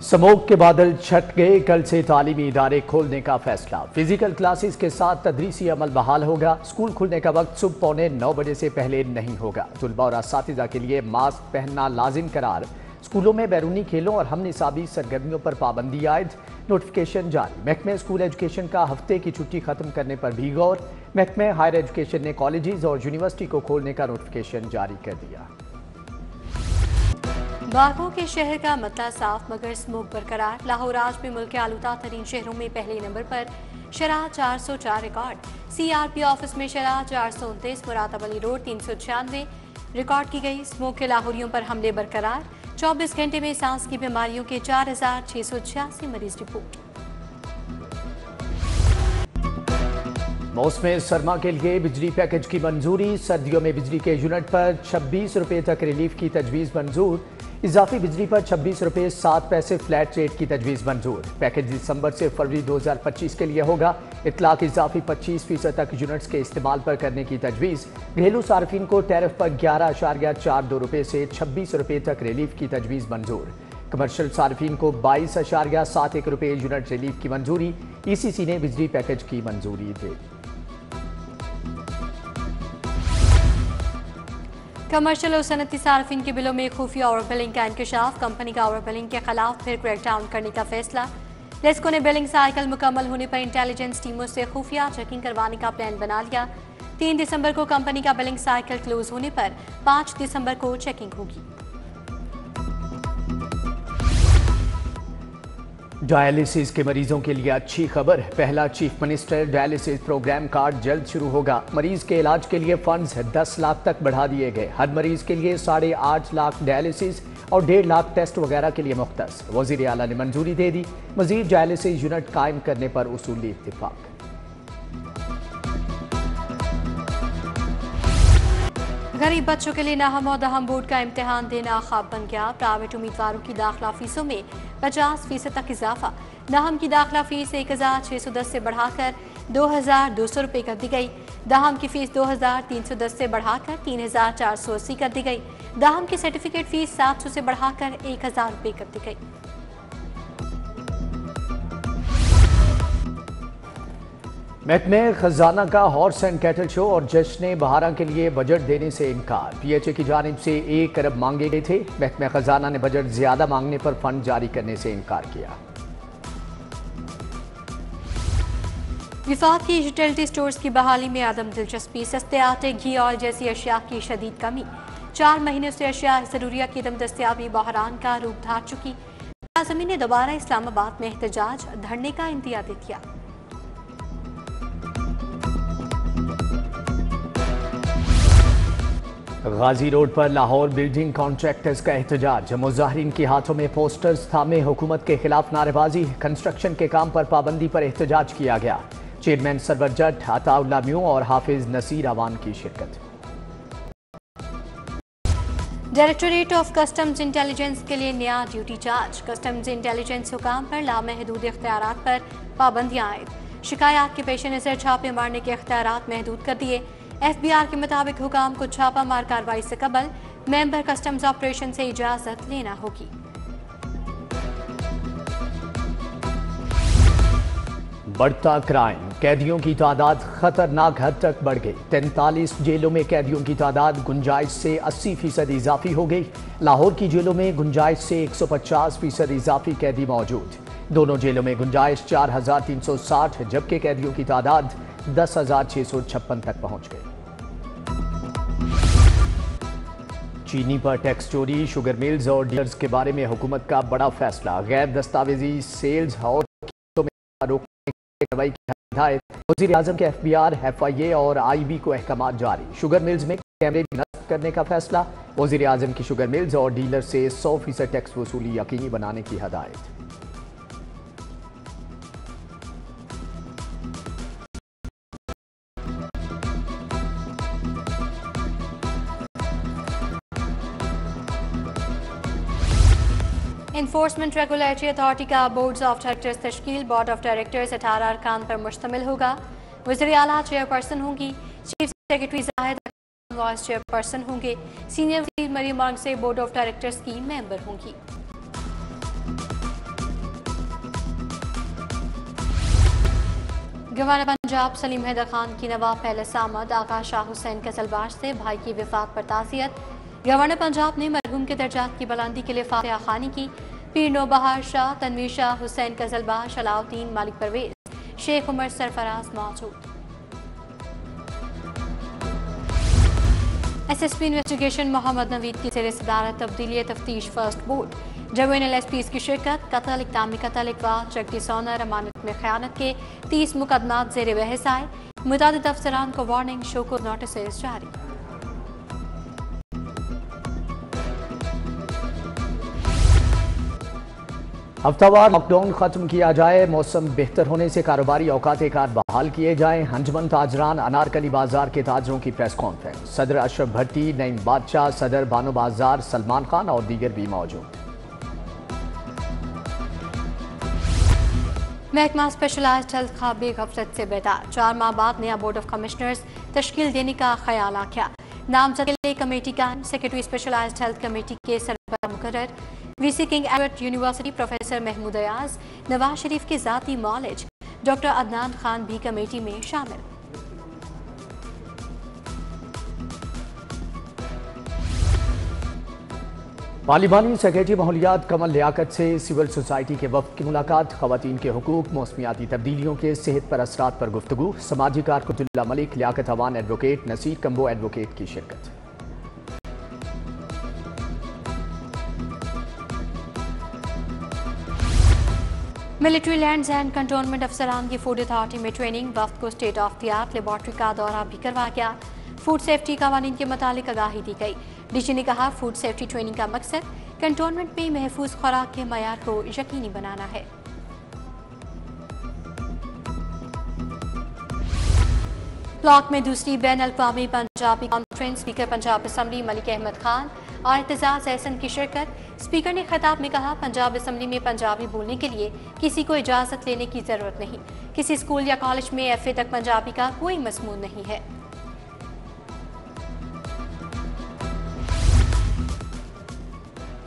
Smoke के बादल छट गए। कल से तालीमी इदारे खोलने का फैसला। फिजिकल क्लासेस के साथ तदरीसी अमल बहाल होगा। स्कूल खुलने का वक्त सुबह 8:45 बजे से पहले नहीं होगा। तुलबा और असातिज़ा के लिए मास्क पहनना लाजिम करार। स्कूलों में बैरूनी खेलों और हम निसाबी सरगर्मियों पर पाबंदी आयद। नोटिफिकेशन जारी। महकमे स्कूल एजुकेशन का हफ्ते की छुट्टी खत्म करने पर भी गौर। महकमे हायर एजुकेशन ने कॉलेजेस और यूनिवर्सिटी को खोलने का नोटिफिकेशन जारी कर दिया। बागों के शहर का मतला साफ मगर स्मोक बरकरार। लाहौर आज भी मुल्क के आलूदा तरीन शहरों में पहले नंबर पर। शराह 404 रिकॉर्ड। CRP ऑफिस में शराह 429, मुरातब अली रोड 396 रिकॉर्ड की गई। स्मोक के लाहौरियों पर हमले बरकरार। 24 घंटे में सांस की बीमारियों के 4686 मरीज रिपोर्ट। मौसम सरमा के लिए बिजली पैकेज की मंजूरी। सर्दियों में बिजली के यूनिट पर 26 रुपये तक रिलीफ की तजवीज़ मंजूर। इजाफी बिजली पर 26 रुपये 7 पैसे फ्लैट रेट की तजवीज़ मंजूर। पैकेज दिसंबर से फरवरी 2025 के लिए होगा। इतलाक इजाफी 25% तक यूनिट्स के इस्तेमाल पर करने की तजवीज़। घरेलू सार्फिन को टैरिफ पर 11.42 रुपये से 26 रुपये तक रिलीफ की तजवीज़ मंजूर। कमर्शियल सार्फिन को 22.71 रुपये यूनिट रिलीफ की मंजूरी। ECC ने बिजली पैकेज की मंजूरी दी। कमर्शियल और सनती सार्फिन के बिलों में खुफिया ओवर बिलिंग का इंकशाफ। कंपनी का ओवर बिलिंग के खिलाफ फिर क्रैकडाउन करने का फैसला। लेस्को ने बिलिंग साइकिल मुकम्मल होने पर इंटेलिजेंस टीमों से खुफिया चेकिंग करवाने का प्लान बना लिया। 3 दिसंबर को कंपनी का बिलिंग साइकिल क्लोज होने पर 5 दिसंबर को चेकिंग होगी। डायलिसिस के मरीजों के लिए अच्छी खबर। पहला chief minister dialysis programme card जल्द शुरू होगा। मरीज के इलाज के लिए फंड्स 10 लाख तक बढ़ा दिए गए। हर मरीज के लिए 8.5 लाख डायलिसिस और 1.5 लाख टेस्ट वगैरह के लिए मुख्तस। वजीर आला ने मंजूरी दे दी। मजीद डायलिसिस यूनिट कायम करने पर उसूली इत्तिफाक। गरीब बच्चों के लिए नाहम और दहम बोर्ड का इम्तिहान देना ख्वाब बन गया। प्राइवेट उम्मीदवारों की दाखिला फीसों में 50% तक इजाफा। नाहम की दाखिला फीस 1610 से बढ़ाकर 2200 रुपये कर दी गई। दाहम की फीस 2310 से बढ़ाकर 3480 कर दी गई। दाहम की सर्टिफिकेट फीस 700 से बढ़ाकर 1000 रुपये कर दी गई। महकमे खजाना का हॉर्स एंड कैटल शो और जश्न बहारा के लिए बजट देने से इनकार। PHA की जानिब से 1 अरब मांगे गए थे। महकमे खजाना ने बजट ज्यादा मांगने पर फंड जारी करने से इनकार किया। विफाक की यूटिलिटी स्टोर्स की बहाली में आदम दिलचस्पी। सस्ते आटे, घी, ऑयल जैसी अशिया की शदीद कमी। 4 महीनों से अशिया जरूरिया की दम दस्तियाबी बहरान का रूप धार चुकी। आज़मी ने दोबारा इस्लामाबाद में एहतजाज धरने का इंदिया दे दिया। गाजी रोड पर लाहौर बिल्डिंग कॉन्ट्रैक्टर्स का एहतजाज। मुजाहिरीन के हाथों में पोस्टर्स थामे। हुकूमत के खिलाफ नारेबाजी। कंस्ट्रक्शन के काम पर पाबंदी पर एहतजाज किया गया। चेयरमैन सरवर जट, अताउल्ला म्यू और हाफिज नसीर अवान की शिरकत। डायरेक्टोरेट ऑफ कस्टम्स इंटेलिजेंस के लिए नया ड्यूटी चार्ज। कस्टम्स इंटेलिजेंस हुकाम पर लामहदूद इख्तियारात पर पाबंदियां आयद। शिकायत के पेश नज़र छापे मारने के इख्तियारात महदूद कर दिए। FBR के मुताबिक हुकाम को छापा मार कार्रवाई से कबल मेंबर कस्टम्स ऑपरेशन से इजाजत लेना होगी। बढ़ता क्राइम। कैदियों की तादाद खतरनाक हद तक बढ़ गई। 43 जेलों में कैदियों की तादाद गुंजाइश से 80% इजाफी हो गई। लाहौर की जेलों में गुंजाइश से 150% इजाफी कैदी मौजूद। दोनों जेलों में गुंजाइश 4360 जबकि कैदियों की तादाद 10,656 तक पहुंच गई। चीनी पर टैक्स चोरी, शुगर मिल्स और डीलर्स के बारे में हुकूमत का बड़ा फैसला। गैर दस्तावेजी सेल्स और रोकने की कार्रवाई की हिदायत। वज़ीर आज़म के FBR, FIA और IB को अहकाम जारी। शुगर मिल्स में कैमरे नस्ब करने का फैसला। वज़ीर आज़म की शुगर मिल्स और डीलर से 100% टैक्स वसूली यकीनी बनाने की हिदायत। इन्फोर्समेंट रेगुलेटरी अथॉरिटी का बोर्ड्स ऑफ डायरेक्टर्स तश्कील। बोर्ड ऑफ डायरेक्टर्स 18 अरकान पर मुश्तमिल होगा। वज़ीर आला चेयरपर्सन होंगी। Chief secretary Zahid vice chairperson होंगे। सीनियर वज़ीर मरियम से बोर्ड ऑफ डायरेक्टर्स की मेंबर होंगी। गवर्नर पंजाब सलीम हैदर खान की नवाब पहले सामद आगा शाह हुसैन कजलबाश से भाई की विफात पर ताज़ियत। गवर्नर पंजाब ने मरहूम के दर्जात की बुलंदी के लिए फातिहा खानी की। पीर नौबहार शाह, तनवीर शाह, हुसैन कजलबाश, अलाउद्दीन, मालिक परवेज, शेख उमर सरफराज मौजूद। SSP इन्वेस्टिगेशन मोहम्मद नवीद की ज़ेर सदारत तब्दीली तफ्तीश फर्स्ट बोर्ड। जवेनल SPs की शिरकत, कत्ल, इक़दाम कत्ल, इकबाल, चक डिसऑनर, अमानत में खयानत के 30 मुकदमात ज़ेर बहस आए। मुतादिद अफसरान को वार्निंग, शोकॉज नोटिस जारी। हफ्तावार लॉकडाउन खत्म किया जाए, मौसम बेहतर होने से कारोबारी औकात कार बहाल किए जाएं। अंजुमन ताजरान अनारकली बाजार के ताजरों की प्रेस कॉन्फ्रेंस। सदर अशरफ भट्टी, नईम बादशाह, सदर बानो बाजार, सलमान खान और दीगर भी मौजूद। महकमा स्पेशलाइज्ड हेल्थ खाबी गफलत से बेदार। 4 माह बाद नया बोर्ड ऑफ कमिश्नर्स तश्कील देने का ख्याल आ गया। नामजद कमेटी का सेक्रेटरी स्पेशलाइज्ड हेल्थ कमेटी के सरबराह मुकर्रर। VC King Edward University professor Mahmood Ayaz, Nawaz Sharif के ज़ाती मॉलेज, डॉक्टर अदनान खान भी कमेटी में शामिल। पार्लिमानी सेक्रेटरी माहौलियात कमल लियाकत से सिविल सोसाइटी के वफ्द की मुलाकात। खवातीन के हुकूक, मौसमियाती तब्दीलियों के सेहत पर असरात पर गुफ्तगू। समाजी कारकुन मलिक, लियाकत अवान एडवोकेट, नसीर कम्बो एडवोकेट की शिरकत। मिलिट्री लैंड्स एंड कंटोनमेंट अफसरान की फूड अथॉरिटी में ट्रेनिंग। वफ्द को state of the art laboratory का दौरा भी करवाया गया। फूड सेफ्टी कवानीन के मुतालिक आगाही दी गई। डीजी ने कहा, फूड सेफ्टी ट्रेनिंग का मकसद कंटोनमेंट में महफूज खुराक के मयार को यकीनी बनाना है। ब्लॉक में दूसरी बैन अल-अक़वामी Punjabi conference. Speaker Punjab assembly Malik Ahmad Khan और इत्तेज़ाज़ एहसन की शिरकत। स्पीकर ने खिताब में कहा, पंजाब असम्बली में पंजाबी बोलने के लिए किसी को इजाज़त लेने की ज़रूरत नहीं। किसी स्कूल या कॉलेज में FA तक पंजाबी का कोई मज़मून नहीं है।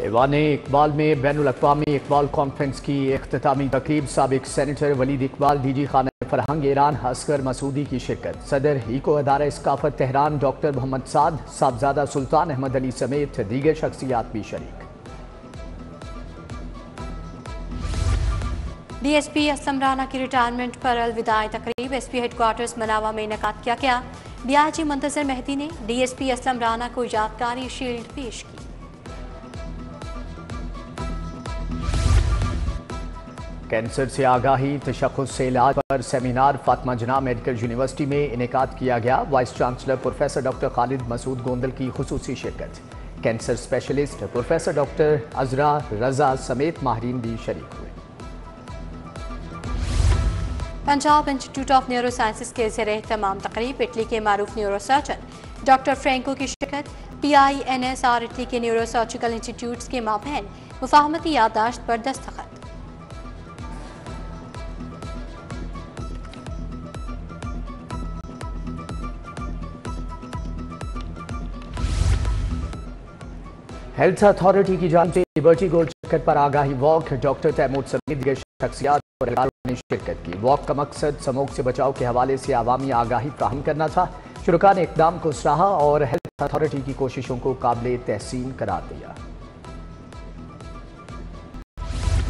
ऐवान इकबाल में बैनुल अक़वामी इकबाल कॉन्फ्रेंस की इख्तितामी तकरीब। साबिक सेनेटर वलीद इकबाल, DG खाना फरहंग ईरान असगर मसूदी की शिरकत। सदर ईको अदारा इस्काफत तेहरान डॉक्टर मोहम्मद साद, साहबजादा सुल्तान अहमद अली समेत दीगर शख्सियात भी शरीक। DSP असलम राना की रिटायरमेंट पर अलविदाई तकरीब SP हेडक्वार्टर्स मनावा में इनेकाद किया गया। DIG मुंतज़र मेहदी ने DSP असलम राना को यादगारी शील्ड पेश की। कैंसर से आगाही, तशख़्ख़ुस से इलाज पर सेमिनार फातिमा जना मेडिकल यूनिवर्सिटी में इनेकाद किया गया। Vice chancellor professor doctor Khalid Masood Gondal की खुसूसी शिरकत। Cancer specialist professor doctor Azra Raza समेत माहिरीन भी शरीक हुए। Punjab institute of neuro sciences के ज़ेर एहतमाम तकरीब। इटली के मारूफ न्यूरो सर्जन डॉक्टर फ्रेंको की शिरकत। PINS और इटली के न्यूरो सर्जिकल इंस्टीट्यूट्स के माबैन मुफाहमती याददाश्त पर दस्तखत। हेल्थ अथॉरिटी की जानिब से लिबर्टी गोल्ड चक्कर पर आगाही वॉक। डॉक्टर तैमूर समेत दीगर शख्सियात और ने शिरकत की। वॉक का मकसद स्मोक से बचाव के हवाले से आवामी आगाही फ्राहम करना था। शुरका ने इक़दाम को सराहा और हेल्थ अथॉरिटी की कोशिशों को काबिल तहसीन करार दिया।